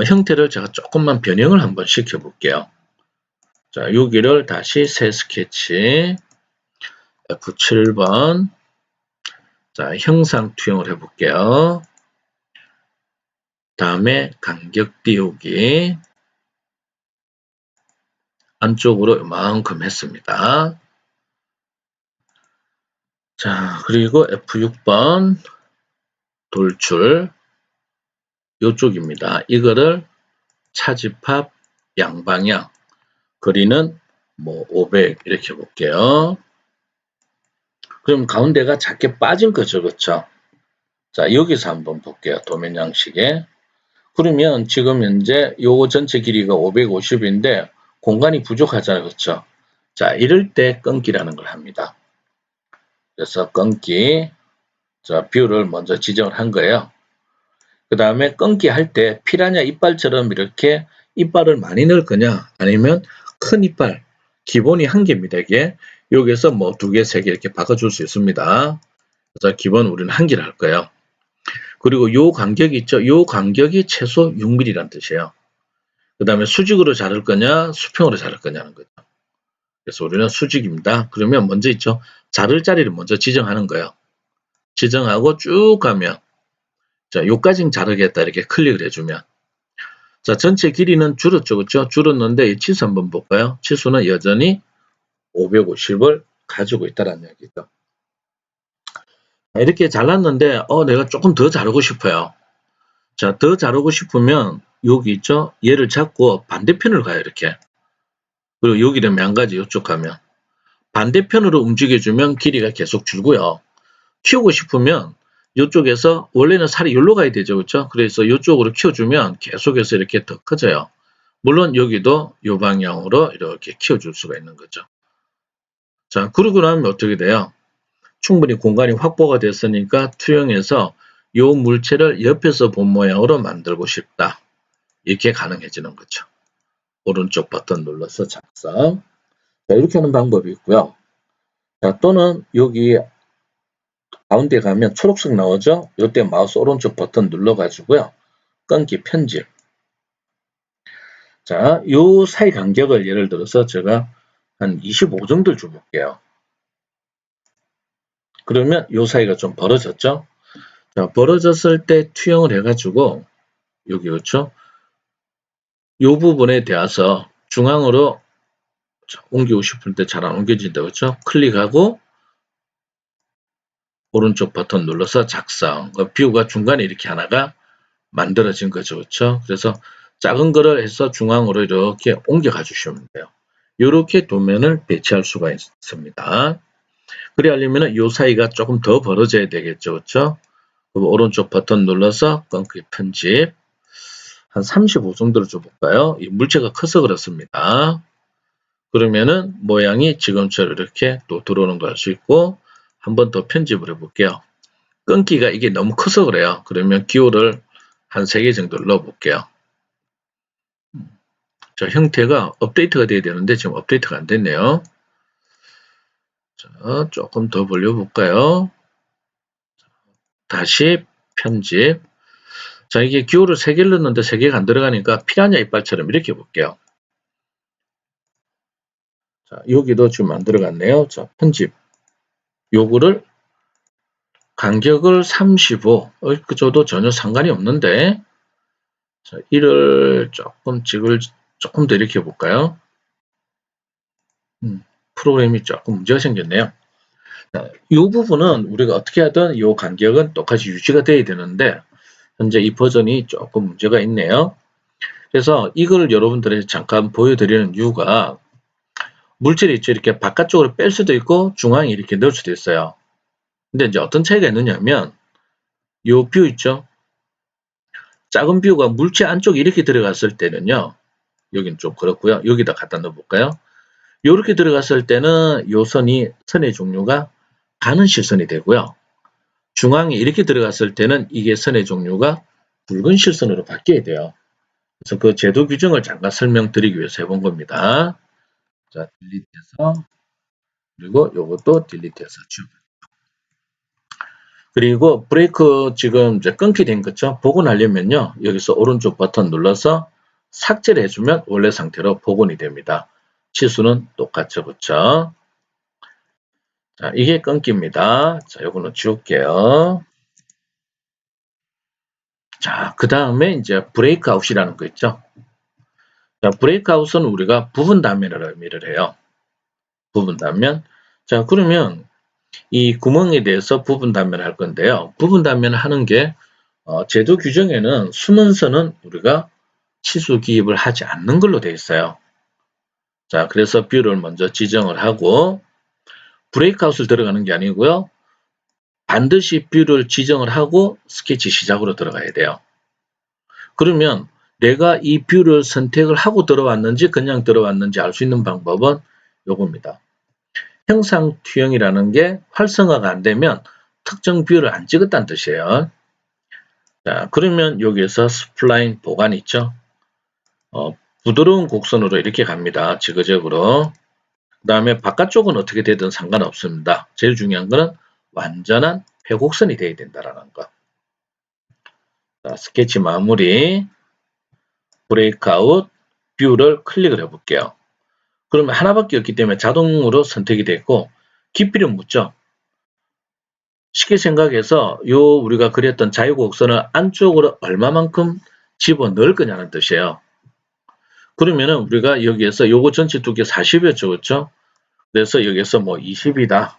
형태를 제가 조금만 변형을 한번 시켜볼게요. 자, 여기를 다시 새 스케치 F7번 자, 형상 투영을 해볼게요. 다음에 간격 띄우기 안쪽으로 이만큼 했습니다. 자, 그리고 F6번 돌출 이쪽입니다. 이거를 차집합 양방향 거리는 뭐 500 이렇게 볼게요. 그럼 가운데가 작게 빠진 거죠. 그렇죠? 자, 여기서 한번 볼게요. 도면 양식에. 그러면 지금 현재 요 전체 길이가 550인데 공간이 부족하잖아요. 그렇죠? 자, 이럴 때 끊기라는 걸 합니다. 그래서 끊기. 자, 뷰를 먼저 지정을 한 거예요. 그 다음에 끊기 할 때 피라냐 이빨처럼 이렇게 이빨을 많이 넣을 거냐 아니면 큰 이빨 기본이 한 개입니다. 이게 여기에서 뭐 2개, 3개 이렇게 바꿔줄 수 있습니다. 그래서 기본 우리는 한 개를 할 거예요. 그리고 요 간격이 있죠. 요 간격이 최소 6mm란 뜻이에요. 그 다음에 수직으로 자를 거냐 수평으로 자를 거냐는 거죠. 그래서 우리는 수직입니다. 그러면 먼저 있죠. 자를 자리를 먼저 지정하는 거예요. 지정하고 쭉 가면 자, 요까지는 자르겠다 이렇게 클릭을 해주면 자, 전체 길이는 줄었죠. 그렇죠? 줄었는데 이 치수 한번 볼까요? 치수는 여전히 550을 가지고 있다는 얘기죠. 이렇게 잘랐는데 내가 조금 더 자르고 싶어요. 자, 더 자르고 싶으면 여기 있죠? 얘를 잡고 반대편을 가요. 이렇게. 그리고 여기를 한 가지 이쪽 가면 반대편으로 움직여주면 길이가 계속 줄고요. 키우고 싶으면 이쪽에서 원래는 살이 여기로 가야 되죠. 그렇죠? 그래서 이쪽으로 키워주면 계속해서 이렇게 더 커져요. 물론 여기도 이 방향으로 이렇게 키워줄 수가 있는 거죠. 자, 그러고 나면 어떻게 돼요? 충분히 공간이 확보가 됐으니까 투영해서 이 물체를 옆에서 본 모양으로 만들고 싶다. 이렇게 가능해지는 거죠. 오른쪽 버튼 눌러서 작성. 자, 이렇게 하는 방법이 있고요. 자, 또는 여기 가운데 가면 초록색 나오죠? 이때 마우스 오른쪽 버튼 눌러가지고요. 끊기 편집. 자, 요 사이 간격을 예를 들어서 제가 한 25 정도를 줘볼게요. 그러면 요 사이가 좀 벌어졌죠? 자, 벌어졌을 때 투영을 해가지고, 여기 그렇죠? 요 부분에 대해서 중앙으로 옮기고 싶을 때 잘 안 옮겨진다, 그렇죠? 클릭하고, 오른쪽 버튼 눌러서 작성. 뷰가 중간에 이렇게 하나가 만들어진 거죠, 그렇죠? 그래서 작은 거를 해서 중앙으로 이렇게 옮겨가 주시면 돼요. 이렇게 도면을 배치할 수가 있습니다. 그래 하려면 이 사이가 조금 더 벌어져야 되겠죠, 그렇죠? 오른쪽 버튼 눌러서 끈기 편집 한 35 정도로 줘볼까요? 이 물체가 커서 그렇습니다. 그러면은 모양이 지금처럼 이렇게 또 들어오는 걸 알 수 있고 한 번 더 편집을 해볼게요. 끊기가 이게 너무 커서 그래요. 그러면 기호를 한 3개 정도 넣어볼게요. 자, 형태가 업데이트가 돼야 되는데 지금 업데이트가 안 됐네요. 자, 조금 더 벌려볼까요? 다시 편집. 자, 이게 기호를 3개를 넣는데 3개가 안 들어가니까 피라냐 이빨처럼 이렇게 볼게요. 자, 여기도 지금 안 들어갔네요. 자, 편집. 요거를 간격을 35. 그 줘도 전혀 상관이 없는데. 자, 이를 조금 더 이렇게 해볼까요? 프로그램이 조금 문제가 생겼네요. 자, 이 부분은 우리가 어떻게 하든 이 간격은 똑같이 유지가 돼야 되는데 현재 이 버전이 조금 문제가 있네요. 그래서 이걸 여러분들에게 잠깐 보여드리는 이유가 물질이 있죠. 이렇게 바깥쪽으로 뺄 수도 있고 중앙에 이렇게 넣을 수도 있어요. 근데 이제 어떤 차이가 있느냐면 요 뷰 있죠. 작은 뷰가 물체 안쪽에 이렇게 들어갔을 때는요. 여긴 좀 그렇고요. 여기다 갖다 넣어볼까요? 이렇게 들어갔을 때는 요 선의 종류가 가는 실선이 되고요. 중앙에 이렇게 들어갔을 때는 이게 선의 종류가 붉은 실선으로 바뀌어야 돼요. 그래서 그 제도 규정을 잠깐 설명드리기 위해서 해본 겁니다. 자, 딜리트해서 그리고 요것도 딜리트해서 지우고 그리고 브레이크 지금 이제 끊기 된 거죠. 복원하려면요. 여기서 오른쪽 버튼 눌러서 삭제를 해주면 원래 상태로 복원이 됩니다. 치수는 똑같죠. 그렇죠? 자, 이게 끊깁니다. 자, 요거는 지울게요. 자, 그 다음에 이제 브레이크아웃이라는 거 있죠. 자, 브레이크아웃은 우리가 부분 단면을 의미를 해요. 부분 단면. 자, 그러면 이 구멍에 대해서 부분 단면을 할 건데요. 부분 단면을 하는 게 제도 규정에는 숨은 선은 우리가 치수 기입을 하지 않는 걸로 되어 있어요. 자, 그래서 뷰를 먼저 지정을 하고 브레이크아웃을 들어가는 게 아니고요. 반드시 뷰를 지정을 하고 스케치 시작으로 들어가야 돼요. 그러면 내가 이 뷰를 선택을 하고 들어왔는지 그냥 들어왔는지 알 수 있는 방법은 요겁니다. 형상 투영이라는 게 활성화가 안 되면 특정 뷰를 안 찍었다는 뜻이에요. 자, 그러면 여기에서 스플라인 보관 있죠. 부드러운 곡선으로 이렇게 갑니다. 지그재그로. 그 다음에 바깥쪽은 어떻게 되든 상관없습니다. 제일 중요한 거는 완전한 회곡선이 되어야 된다는 거. 자, 스케치 마무리, 브레이크아웃, 뷰를 클릭을 해볼게요. 그러면 하나밖에 없기 때문에 자동으로 선택이 됐고 깊이를 묻죠. 쉽게 생각해서 우리가 그렸던 자유곡선을 안쪽으로 얼마만큼 집어넣을 거냐는 뜻이에요. 그러면은 우리가 여기에서 요거 전체 두께 40이었죠. 그렇죠? 그래서 여기에서 뭐 20이다.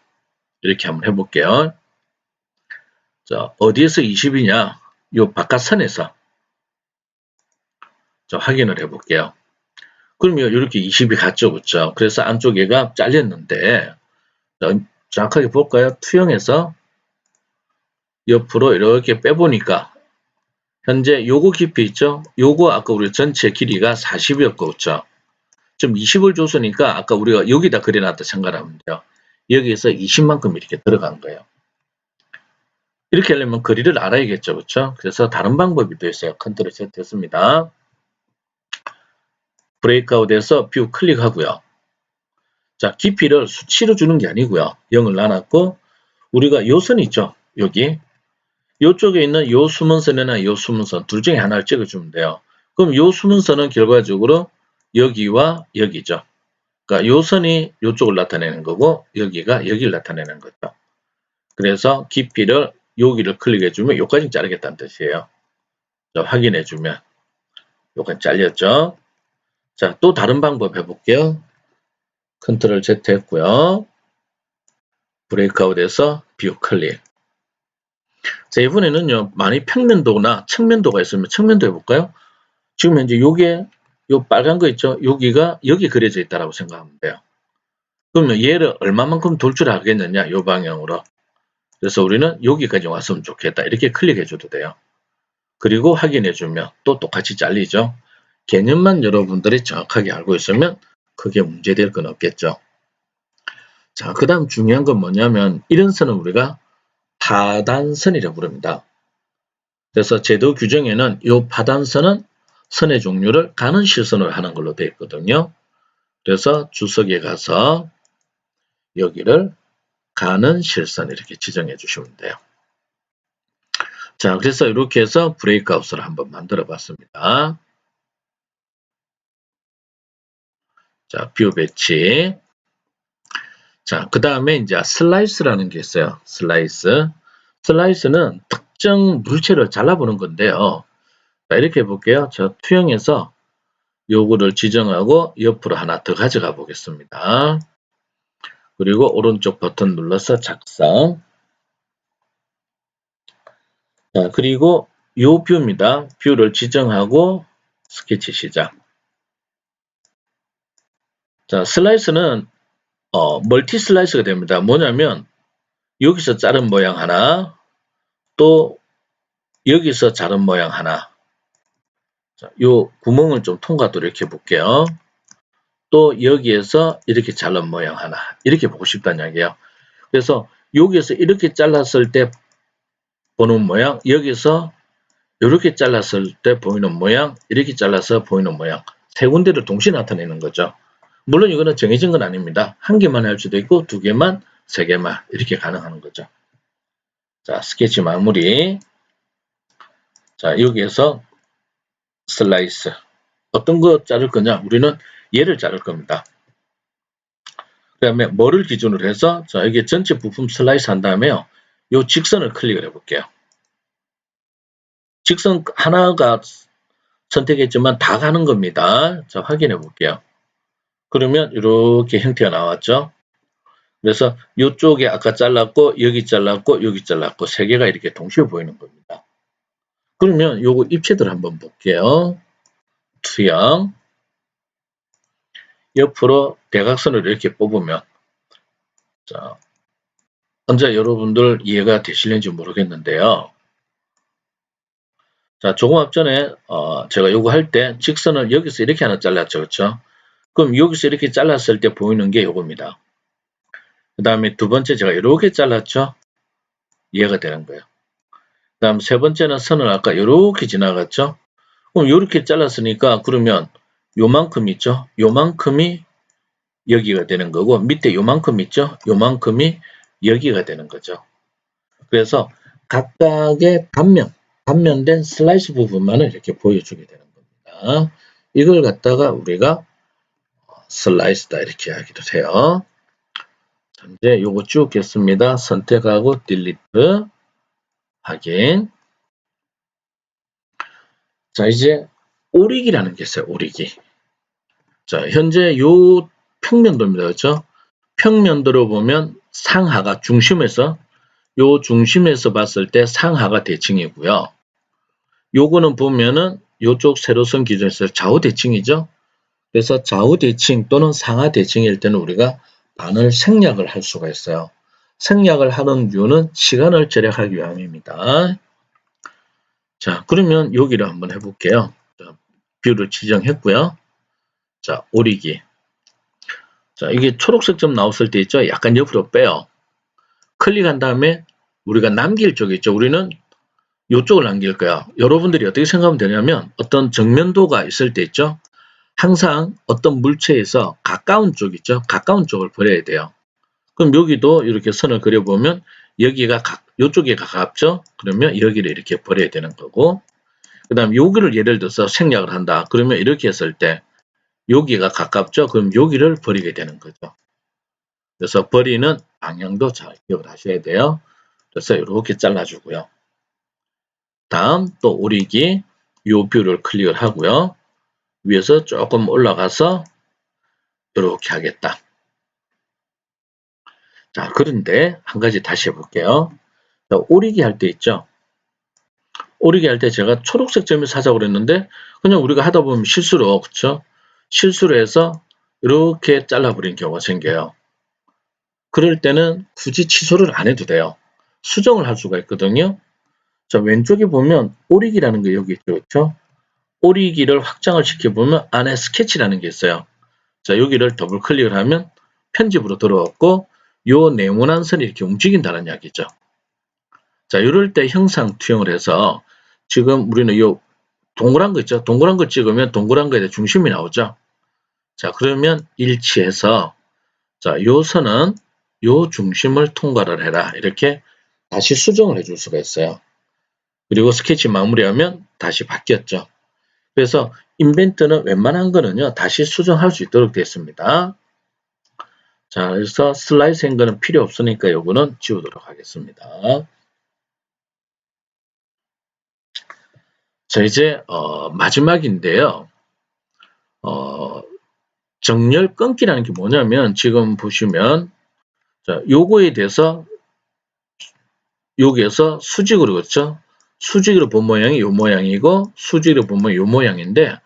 이렇게 한번 해볼게요. 자, 어디에서 20이냐? 요 바깥선에서. 자, 확인을 해볼게요. 그러면 이렇게 20이 갔죠. 그렇죠? 그래서 안쪽에가 잘렸는데 정확하게 볼까요? 투영해서 옆으로 이렇게 빼보니까 현재 요거 깊이 있죠? 요거 아까 우리 전체 길이가 40이었고 그렇죠? 지금 20을 줬으니까 아까 우리가 여기다 그려놨다 생각하면 돼요. 여기에서 20만큼 이렇게 들어간 거예요. 이렇게 하려면 거리를 알아야겠죠. 그렇죠? 그래서 다른 방법이 또 있어요. 컨트롤 Z 했습니다. 브레이크아웃에서 뷰 클릭하고요. 자, 깊이를 수치로 주는 게 아니고요. 0을 놔놨고 우리가 요 선 있죠. 여기. 요쪽에 있는 요 수문선이나 요 수문선 둘 중에 하나를 찍어주면 돼요. 그럼 요 수문선은 결과적으로 여기와 여기죠. 그러니까 요 선이 요쪽을 나타내는 거고 여기가 여기를 나타내는 거죠. 그래서 깊이를 여기를 클릭해주면 여기까지 자르겠다는 뜻이에요. 자, 확인해주면 여기까지 잘렸죠. 자, 또 다른 방법 해볼게요. 컨트롤 Z 했고요. 브레이크아웃에서 뷰 클릭. 자, 이번에는요, 많이 평면도나 측면도가 있으면 측면도 해볼까요? 지금 현재 요게, 요 빨간 거 있죠? 여기가, 여기 그려져 있다라고 생각하면 돼요. 그러면 얘를 얼마만큼 돌 줄 알겠느냐? 요 방향으로. 그래서 우리는 여기까지 왔으면 좋겠다. 이렇게 클릭해줘도 돼요. 그리고 확인해주면 또 똑같이 잘리죠? 개념만 여러분들이 정확하게 알고 있으면 크게 문제될 건 없겠죠. 자, 그 다음 중요한 건 뭐냐면 이런 선은 우리가 파단선이라고 부릅니다. 그래서 제도 규정에는 이 파단선은 선의 종류를 가는 실선으로 하는 걸로 되어 있거든요. 그래서 주석에 가서 여기를 가는 실선 이렇게 지정해 주시면 돼요. 자, 그래서 이렇게 해서 브레이크아웃을 한번 만들어 봤습니다. 자, 뷰 배치. 자, 그 다음에 이제 슬라이스라는 게 있어요. 슬라이스. 슬라이스는 특정 물체를 잘라보는 건데요. 자, 이렇게 해볼게요. 저 투영해서 요거를 지정하고 옆으로 하나 더 가져가 보겠습니다. 그리고 오른쪽 버튼 눌러서 작성. 자, 그리고 요 뷰입니다. 뷰를 지정하고 스케치 시작. 자, 슬라이스는 멀티 슬라이스가 됩니다. 뭐냐면 여기서 자른 모양 하나, 또 여기서 자른 모양 하나. 자, 요 구멍을 좀 통과도록 이렇게 볼게요. 또 여기에서 이렇게 자른 모양 하나. 이렇게 보고 싶다는 이야기예요. 그래서 여기에서 이렇게 잘랐을 때 보는 모양, 여기서 이렇게 잘랐을 때 보이는 모양, 이렇게 잘라서 보이는 모양. 세 군데를 동시에 나타내는 거죠. 물론 이거는 정해진 건 아닙니다. 한 개만 할 수도 있고 두 개만, 세 개만 이렇게 가능한 거죠. 자, 스케치 마무리. 자, 여기에서 슬라이스. 어떤 거 자를 거냐? 우리는 얘를 자를 겁니다. 그 다음에 뭐를 기준으로 해서 자, 여기 전체 부품 슬라이스 한 다음에요. 요 직선을 클릭을 해볼게요. 직선 하나가 선택했지만 다 가는 겁니다. 자, 확인해 볼게요. 그러면 이렇게 형태가 나왔죠. 그래서 이쪽에 아까 잘랐고 여기 잘랐고 여기 잘랐고 세 개가 이렇게 동시에 보이는 겁니다. 그러면 요거 입체들 한번 볼게요. 투영. 옆으로 대각선을 이렇게 뽑으면 자, 언제 여러분들 이해가 되실는지 모르겠는데요. 자, 조금 앞전에 제가 요거 할 때 직선을 여기서 이렇게 하나 잘랐죠. 그렇죠? 그럼 여기서 이렇게 잘랐을 때 보이는 게 요겁니다. 그 다음에 두 번째 제가 이렇게 잘랐죠. 이해가 되는 거예요. 그 다음 세 번째는 선을 아까 이렇게 지나갔죠. 그럼 이렇게 잘랐으니까 그러면 요만큼 있죠. 요만큼이 여기가 되는 거고 밑에 요만큼 있죠. 요만큼이 여기가 되는 거죠. 그래서 각각의 단면된 슬라이스 부분만을 이렇게 보여주게 되는 겁니다. 이걸 갖다가 우리가 슬라이스다 이렇게 이야기를 해요. 이제 요거 쭉 겠습니다. 선택하고 딜리트 확인. 자, 이제 오리기라는 게 있어요. 오리기. 자, 현재 요 평면도입니다. 그렇죠? 평면도로 보면 상하가 중심에서 요 중심에서 봤을 때 상하가 대칭이고요. 요거는 보면은 요쪽 세로선 기준에서 좌우 대칭이죠. 그래서 좌우 대칭 또는 상하 대칭일 때는 우리가 반을 생략을 할 수가 있어요. 생략을 하는 이유는 시간을 절약하기 위함입니다. 자, 그러면 여기를 한번 해볼게요. 자, 뷰를 지정했고요. 자, 오리기. 자, 이게 초록색 점 나왔을 때 있죠? 약간 옆으로 빼요. 클릭한 다음에 우리가 남길 쪽 있죠? 우리는 이쪽을 남길 거야. 여러분들이 어떻게 생각하면 되냐면 어떤 정면도가 있을 때 있죠? 항상 어떤 물체에서 가까운 쪽 있죠? 가까운 쪽을 버려야 돼요. 그럼 여기도 이렇게 선을 그려보면 여기가 이쪽에 가깝죠? 그러면 여기를 이렇게 버려야 되는 거고 그 다음 여기를 예를 들어서 생략을 한다. 그러면 이렇게 했을 때 여기가 가깝죠? 그럼 여기를 버리게 되는 거죠. 그래서 버리는 방향도 잘 기억을 하셔야 돼요. 그래서 이렇게 잘라주고요. 다음 또 오리기 요 뷰를 클릭을 하고요. 위에서 조금 올라가서 이렇게 하겠다. 자, 그런데 한 가지 다시 해볼게요. 자, 오리기 할 때 있죠. 오리기 할 때 제가 초록색 점을 사자고 그랬는데 그냥 우리가 하다 보면 실수로 그쵸? 실수로 해서 이렇게 잘라버린 경우가 생겨요. 그럴 때는 굳이 취소를 안 해도 돼요. 수정을 할 수가 있거든요. 자, 왼쪽에 보면 오리기라는 게 여기 있죠. 그렇죠? 오리기를 확장을 시켜보면 안에 스케치라는 게 있어요. 자, 여기를 더블 클릭을 하면 편집으로 들어왔고 요 네모난 선이 이렇게 움직인다는 이야기죠. 자, 이럴 때 형상 투영을 해서 지금 우리는 요 동그란 거 있죠. 동그란 거 찍으면 동그란 거에 중심이 나오죠. 자, 그러면 일치해서 자, 요 선은 요 중심을 통과를 해라. 이렇게 다시 수정을 해줄 수가 있어요. 그리고 스케치 마무리하면 다시 바뀌었죠. 그래서 인벤트는 웬만한 거는요, 다시 수정할 수 있도록 되어 있습니다. 자, 그래서 슬라이스 한 거는 필요 없으니까 요거는 지우도록 하겠습니다. 자, 이제 마지막인데요. 정렬 끊기라는 게 뭐냐면 지금 보시면 자, 요거에 대해서 여기에서 수직으로 그렇죠? 수직으로 본 모양이 요 모양이고 수직으로 본 모양이 요 모양인데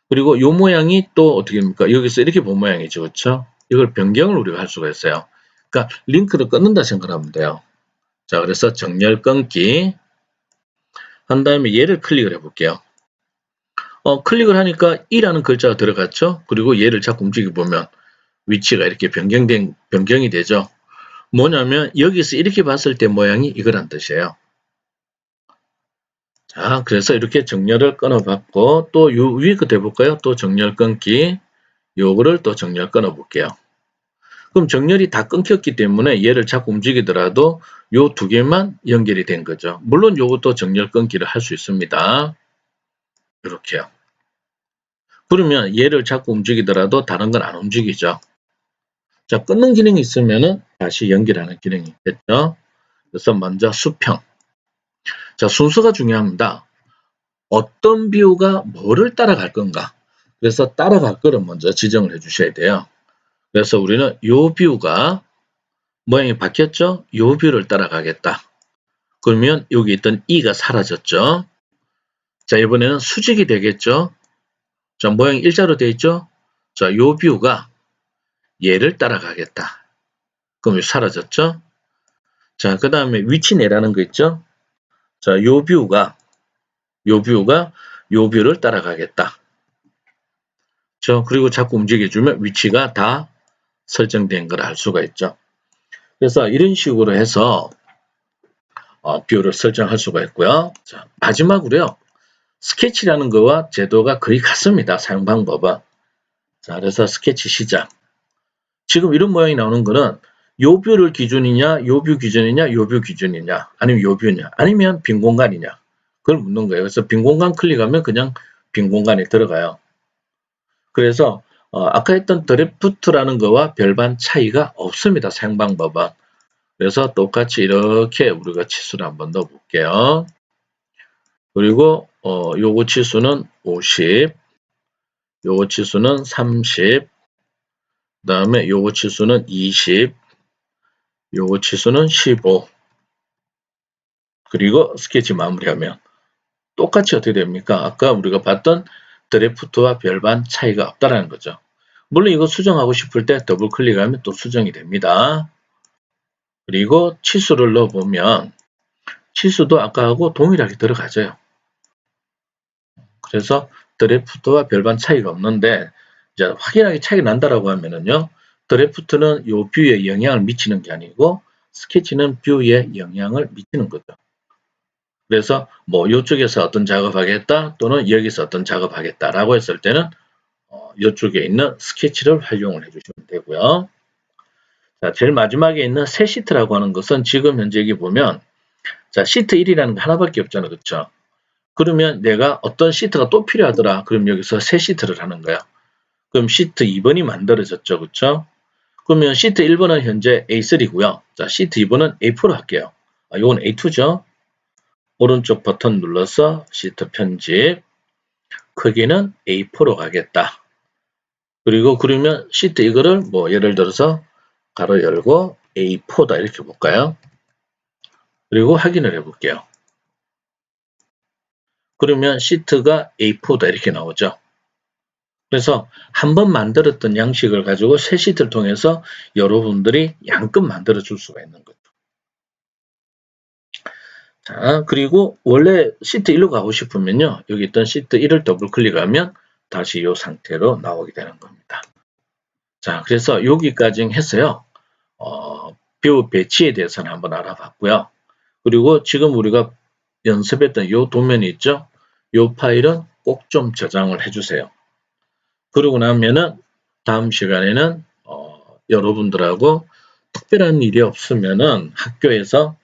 그리고 요 모양이 또 어떻게 됩니까? 여기서 이렇게 본 모양이죠. 그렇죠? 이걸 변경을 우리가 할 수가 있어요. 그러니까 링크를 끊는다 생각하면 돼요. 자, 그래서 정렬 끊기 한 다음에 얘를 클릭을 해볼게요. 클릭을 하니까 E라는 글자가 들어갔죠? 그리고 얘를 자꾸 움직여보면 위치가 이렇게 변경이 되죠? 뭐냐면 여기서 이렇게 봤을 때 모양이 이거란 뜻이에요. 자, 그래서 이렇게 정렬을 끊어봤고 또 요 위에 거 해볼까요? 또 정렬 끊기 요거를 또 정렬 끊어볼게요. 그럼 정렬이 다 끊겼기 때문에 얘를 자꾸 움직이더라도 요 두 개만 연결이 된 거죠. 물론 요것도 정렬 끊기를 할 수 있습니다. 이렇게요. 그러면 얘를 자꾸 움직이더라도 다른 건 안 움직이죠. 자, 끊는 기능이 있으면은 다시 연결하는 기능이 있겠죠. 그래서 먼저 수평. 자, 순서가 중요합니다. 어떤 뷰가 뭐를 따라갈 건가? 그래서 따라갈 거를 먼저 지정을 해 주셔야 돼요. 그래서 우리는 요 뷰가 모양이 바뀌었죠? 요 뷰를 따라가겠다. 그러면 여기 있던 E가 사라졌죠? 자, 이번에는 수직이 되겠죠? 자, 모양이 일자로 되어 있죠? 자, 요 뷰가 얘를 따라가겠다. 그럼 사라졌죠? 자, 그 다음에 위치 내라는 거 있죠? 자, 요 뷰가 요 뷰를 따라가겠다. 그리고 자꾸 움직여주면 위치가 다 설정된 걸 알 수가 있죠. 그래서 이런 식으로 해서 뷰를 설정할 수가 있고요. 자, 마지막으로요. 스케치라는 거와 제도가 거의 같습니다. 사용 방법은. 자, 그래서 스케치 시작. 지금 이런 모양이 나오는 거는 요 뷰를 기준이냐, 요 뷰 기준이냐, 요 뷰 기준이냐, 아니면 요 뷰냐, 아니면 빈 공간이냐. 그걸 묻는 거예요. 그래서 빈 공간 클릭하면 그냥 빈 공간에 들어가요. 그래서 아까 했던 드래프트라는 거와 별반 차이가 없습니다. 사용 방법은. 그래서 똑같이 이렇게 우리가 치수를 한번 넣어 볼게요. 그리고 요거 치수는 50, 요거 치수는 30, 그 다음에 요거 치수는 20, 요거 치수는 15. 그리고 스케치 마무리하면 똑같이 어떻게 됩니까? 아까 우리가 봤던 드래프트와 별반 차이가 없다라는 거죠. 물론 이거 수정하고 싶을 때 더블 클릭하면 또 수정이 됩니다. 그리고 치수를 넣어보면 치수도 아까하고 동일하게 들어가져요. 그래서 드래프트와 별반 차이가 없는데 이제 확연하게 차이가 난다라고 하면은요. 드래프트는 요 뷰에 영향을 미치는 게 아니고 스케치는 뷰에 영향을 미치는 거죠. 그래서 뭐 이쪽에서 어떤 작업하겠다 또는 여기서 어떤 작업하겠다라고 했을 때는 이쪽에 있는 스케치를 활용을 해주시면 되고요. 자, 제일 마지막에 있는 새 시트라고 하는 것은 지금 현재 여기 보면 자, 시트 1이라는 거 하나밖에 없잖아요. 그렇죠? 그러면 내가 어떤 시트가 또 필요하더라. 그럼 여기서 새 시트를 하는 거야. 그럼 시트 2번이 만들어졌죠. 그렇죠? 그러면 시트 1번은 현재 A3고요. 자, 시트 2번은 A4로 할게요. 이건 A2죠. 오른쪽 버튼 눌러서 시트 편집. 크기는 A4로 가겠다. 그리고 그러면 시트 이거를 뭐 예를 들어서 가로 열고 A4다 이렇게 볼까요? 그리고 확인을 해볼게요. 그러면 시트가 A4다 이렇게 나오죠. 그래서 한번 만들었던 양식을 가지고 새 시트를 통해서 여러분들이 양껏 만들어 줄 수가 있는 거죠. 자, 그리고 원래 시트 1로 가고 싶으면요. 여기 있던 시트 1을 더블 클릭하면 다시 이 상태로 나오게 되는 겁니다. 자, 그래서 여기까지 했어요. 뷰 배치에 대해서는 한번 알아봤고요. 그리고 지금 우리가 연습했던 이 도면이 있죠? 이 파일은 꼭 좀 저장을 해주세요. 그러고 나면은 다음 시간에는 여러분들하고 특별한 일이 없으면은 학교에서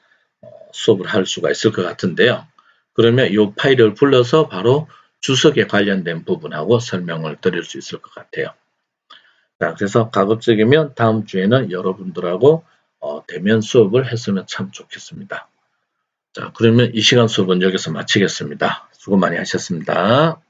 수업을 할 수가 있을 것 같은데요. 그러면 이 파일을 불러서 바로 주석에 관련된 부분하고 설명을 드릴 수 있을 것 같아요. 자, 그래서 가급적이면 다음 주에는 여러분들하고 대면 수업을 했으면 참 좋겠습니다. 자, 그러면 이 시간 수업은 여기서 마치겠습니다. 수고 많이 하셨습니다.